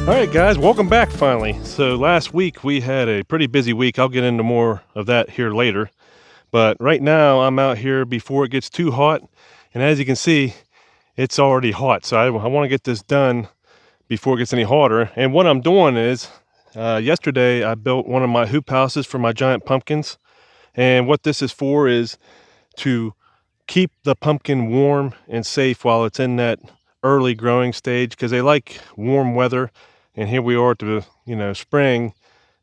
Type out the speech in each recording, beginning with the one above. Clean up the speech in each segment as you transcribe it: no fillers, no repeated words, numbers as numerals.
All right, guys, welcome back finally. So last week we had a pretty busy week. I'll get into more of that here later. But right now I'm out here before it gets too hot. And as you can see, it's already hot. So I want to get this done before it gets any hotter. And what I'm doing is, yesterday I built one of my hoop houses for my giant pumpkins. And what this is for is to keep the pumpkin warm and safe while it's in that early growing stage, because they like warm weather. And here we are to, spring,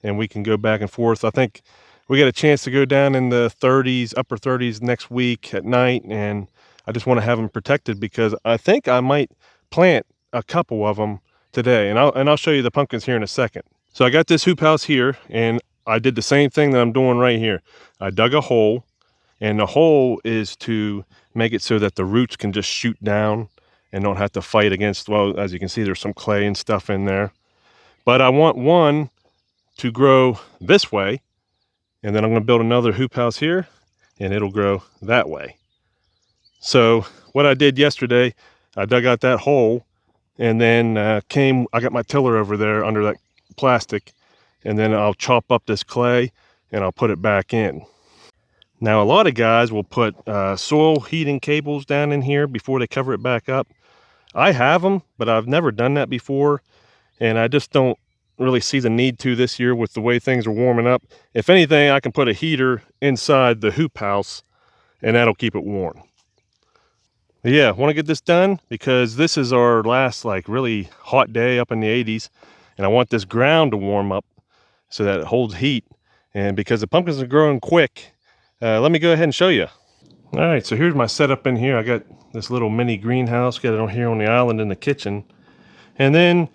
and we can go back and forth. I think we get a chance to go down in the 30s, upper 30s next week at night, and I just want to have them protected because I think I might plant a couple of them today, and I'll show you the pumpkins here in a second. So I got this hoop house here, and I did the same thing that I'm doing right here. I dug a hole, and the hole is to make it so that the roots can just shoot down and don't have to fight against, well, as you can see, there's some clay and stuff in there. But I want one to grow this way, and then I'm going to build another hoop house here, and it'll grow that way. So what I did yesterday, I dug out that hole, and then I got my tiller over there under that plastic, and then I'll chop up this clay, and I'll put it back in. Now, a lot of guys will put soil heating cables down in here before they cover it back up. I have them, but I've never done that before. And I just don't really see the need to this year with the way things are warming up. If anything, I can put a heater inside the hoop house, and that'll keep it warm. But yeah, want to get this done because this is our last really hot day up in the 80s. And I want this ground to warm up so that it holds heat. And because the pumpkins are growing quick, let me go ahead and show you. All right, so here's my setup in here. I got this little mini greenhouse, got it on here on the island in the kitchen. And then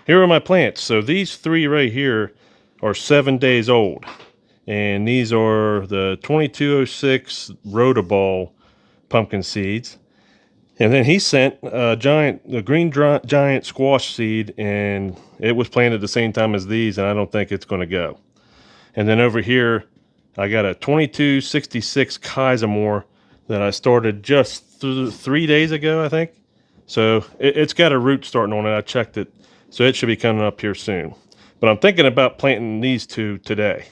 here are my plants. So these three right here are 7 days old. And these are the 2206 Rotoball pumpkin seeds. And then he sent the green giant squash seed, and it was planted the same time as these, and I don't think it's going to go. And then over here, I got a 2266 Kaisermore that I started just 3 days ago, I think. So it's got a root starting on it. I checked it. So it should be coming up here soon. But I'm thinking about planting these two today.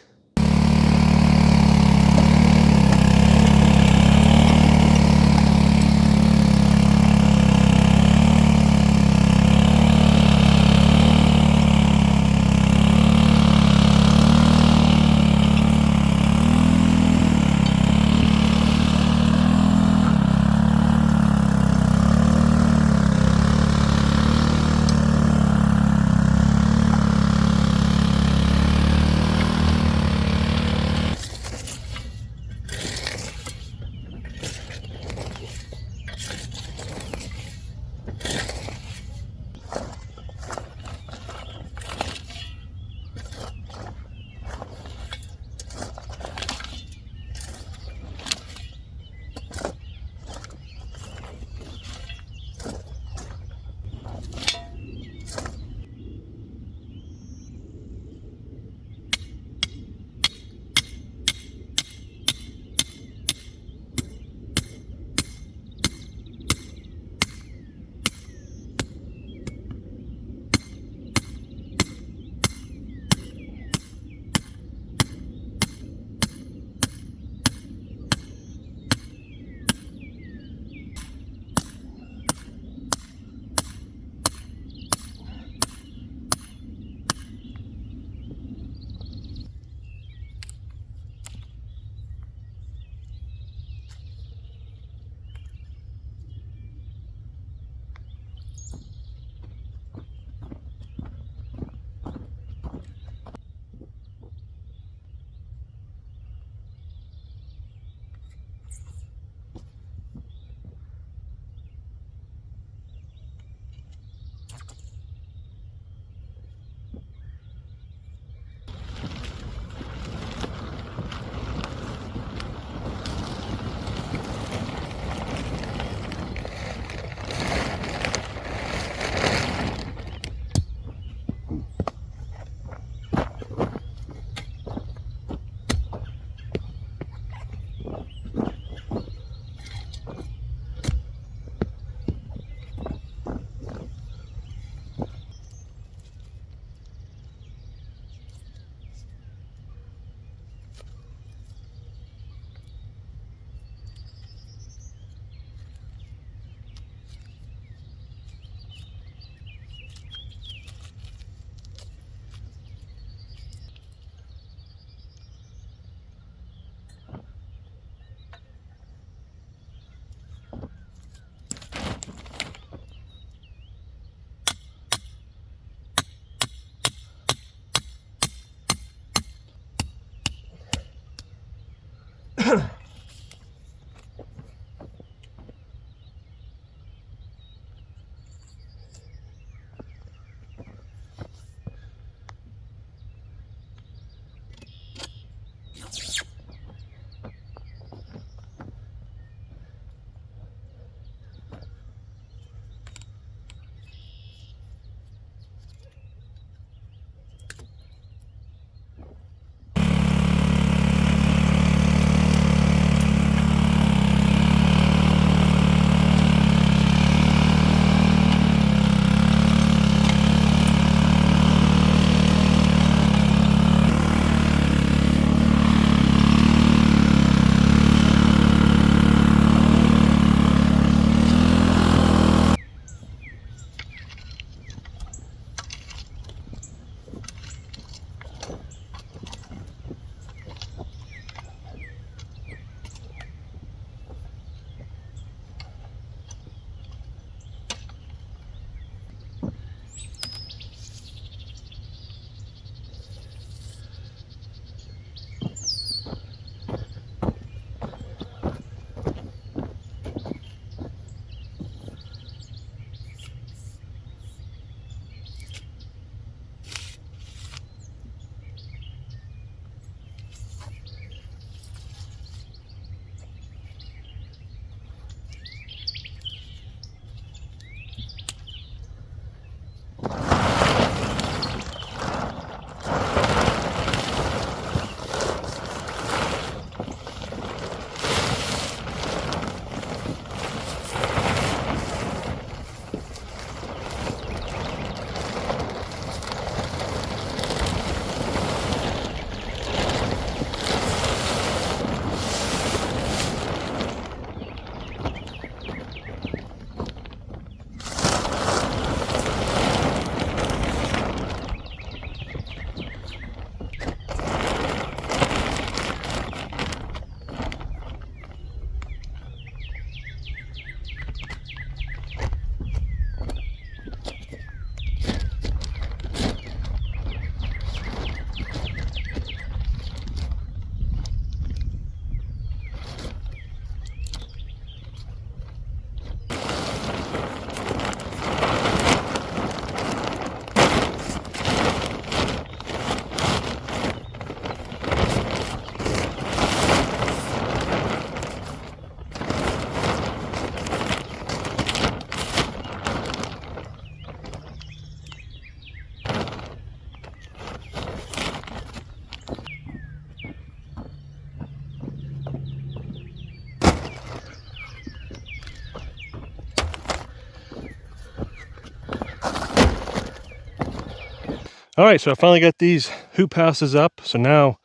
All right, so I finally got these hoop houses up. So now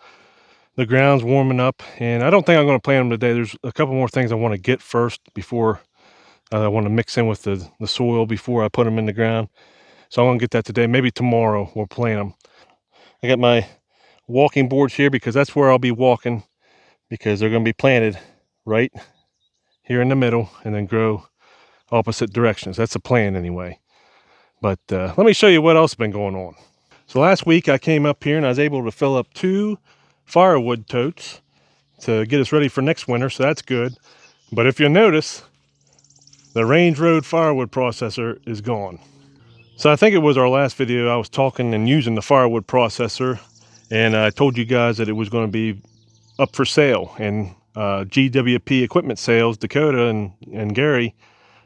the ground's warming up, and I don't think I'm going to plant them today. There's a couple more things I want to get first before I want to mix in with the soil before I put them in the ground. So I'm going to get that today. Maybe tomorrow we'll plant them. I got my walking boards here because that's where I'll be walking, because they're going to be planted right here in the middle and then grow opposite directions. That's the plan anyway. But let me show you what else has been going on. So last week I came up here and I was able to fill up 2 firewood totes to get us ready for next winter, so that's good. But if you'll notice, the Range Road firewood processor is gone. So I think it was our last video I was talking and using the firewood processor, and I told you guys that it was going to be up for sale. And GWP Equipment Sales, Dakota and Gary,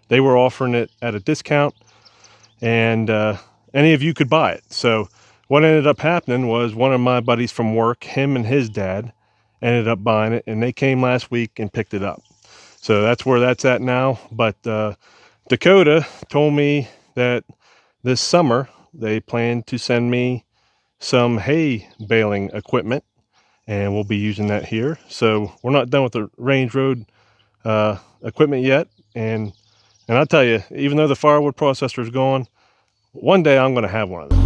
they were offering it at a discount, and any of you could buy it. So what ended up happening was one of my buddies from work, him and his dad, ended up buying it, and they came last week and picked it up. So that's where that's at now. But Dakota told me that this summer they plan to send me some hay baling equipment, and we'll be using that here. So we're not done with the Range Road equipment yet. And I'll tell you, even though the firewood processor is gone, one day I'm going to have one of them.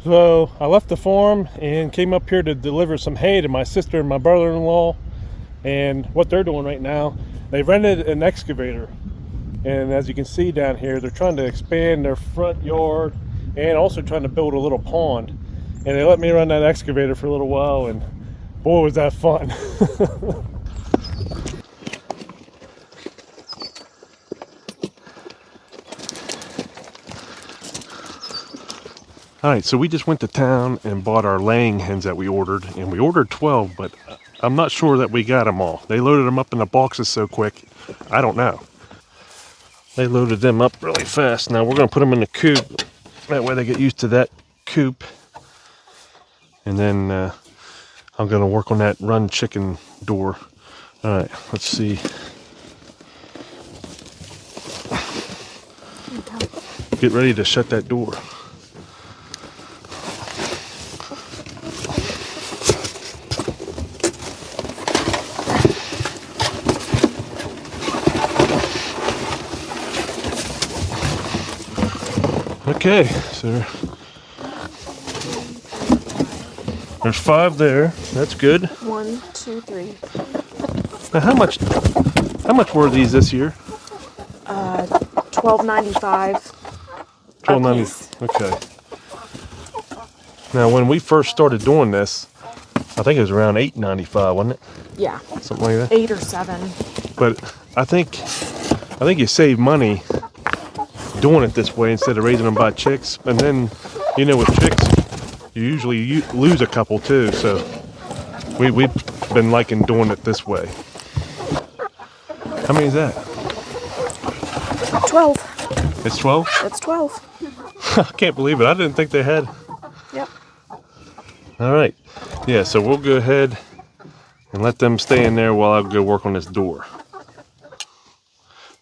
So I left the farm and came up here to deliver some hay to my sister and my brother-in-law. And what they're doing right now, they rented an excavator. And as you can see down here, they're trying to expand their front yard and also trying to build a little pond. And they let me run that excavator for a little while, and boy, was that fun. All right, so we just went to town and bought our laying hens that we ordered, and we ordered 12, but I'm not sure that we got them all. They loaded them up in the boxes so quick, I don't know. They loaded them up really fast. Now we're gonna put them in the coop. That way they get used to that coop. And then I'm gonna work on that run chicken door. All right, let's see. Get ready to shut that door. Okay, so there's 5 there. That's good. 1, 2, 3. Now, how much were these this year? $12.95. $12.90. Okay. Now, when we first started doing this, I think it was around $8.95, wasn't it? Yeah, Something like that. 8 or 7. But I think you save money doing it this way instead of raising them by chicks. And then, you know, with chicks, you usually lose a couple too. So we've been liking doing it this way. How many is that? 12. It's 12? That's 12. I can't believe it. I didn't think they had. Yep. All right. Yeah, so we'll go ahead and let them stay in there while I go work on this door.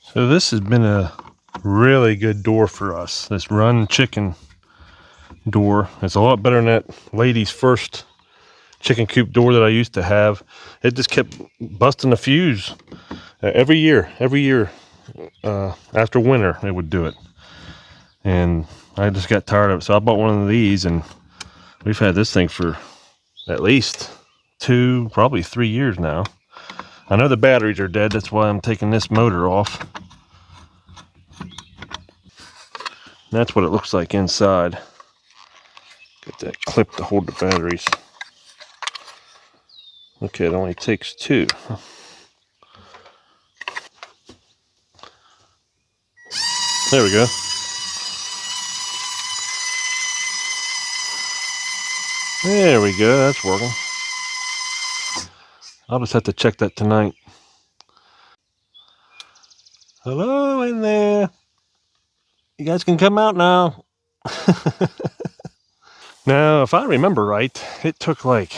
So this has been a really good door for us. This run chicken door. It's a lot better than that lady's first chicken coop door that I used to have. It just kept busting the fuse every year. After winter, it would do it. And I just got tired of it. So I bought one of these, and we've had this thing for at least 2, probably 3 years now. I know the batteries are dead. That's why I'm taking this motor off. That's what it looks like inside. Get that clip to hold the batteries. Okay, it only takes 2. There we go. There we go, that's working. I'll just have to check that tonight. Hello in there. You guys can come out now. Now, if I remember right, it took like,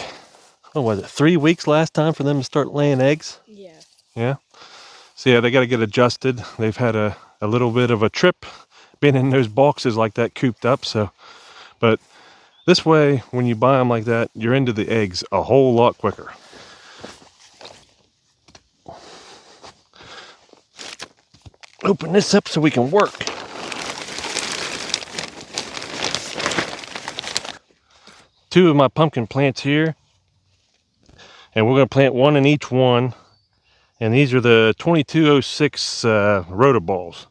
what was it, 3 weeks last time for them to start laying eggs? Yeah. Yeah? So yeah, they got to get adjusted. They've had a little bit of a trip being in those boxes like that cooped up. So, but this way, when you buy them like that, you're into the eggs a whole lot quicker. Open this up so we can work. Two of my pumpkin plants here, and we're going to plant one in each one. And these are the 2206 rotoballs.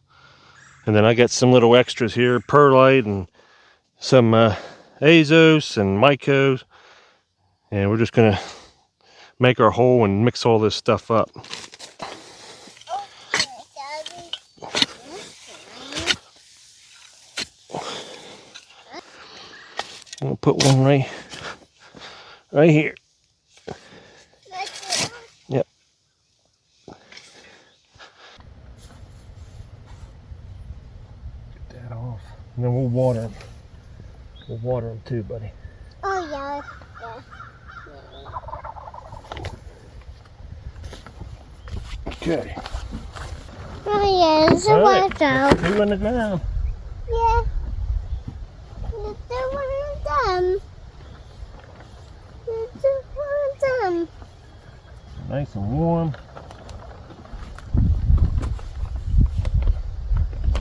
And then I got some little extras here, perlite and some azos and mycos. And we're just going to make our hole and mix all this stuff up. I'm going to put one right here. Yep. Get that off. And then we'll water them. We'll water them too, buddy. Oh, yeah. Okay. Oh, yeah, it's a water. 2 in the ground. Yeah. It's one of them. It's one of them. Nice and warm.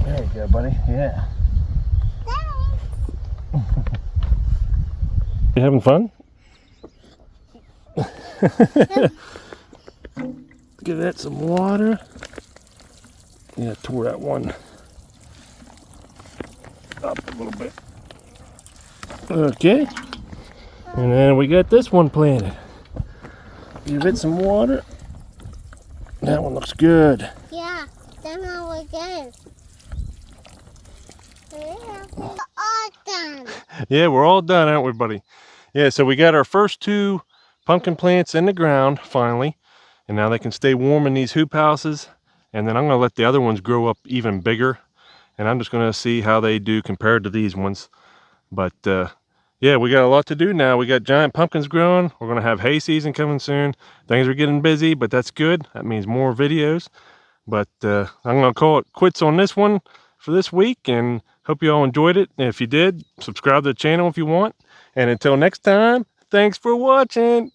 There you go, buddy. Yeah. Thanks. You having fun? Give that some water. Yeah, tore that one up a little bit. Okay. And then we got this one planted. Give it some water. That one looks good. Yeah, then all again. Yeah, we're all done. Yeah, we're all done, aren't we, buddy? Yeah, so we got our first 2 pumpkin plants in the ground, finally. And now they can stay warm in these hoop houses. And then I'm going to let the other ones grow up even bigger. And I'm just going to see how they do compared to these ones. But, yeah, we got a lot to do now. We got giant pumpkins growing. We're going to have hay season coming soon. Things are getting busy, but that's good. That means more videos. But I'm going to call it quits on this one for this week. And hope you all enjoyed it. And if you did, subscribe to the channel if you want. And until next time, thanks for watching.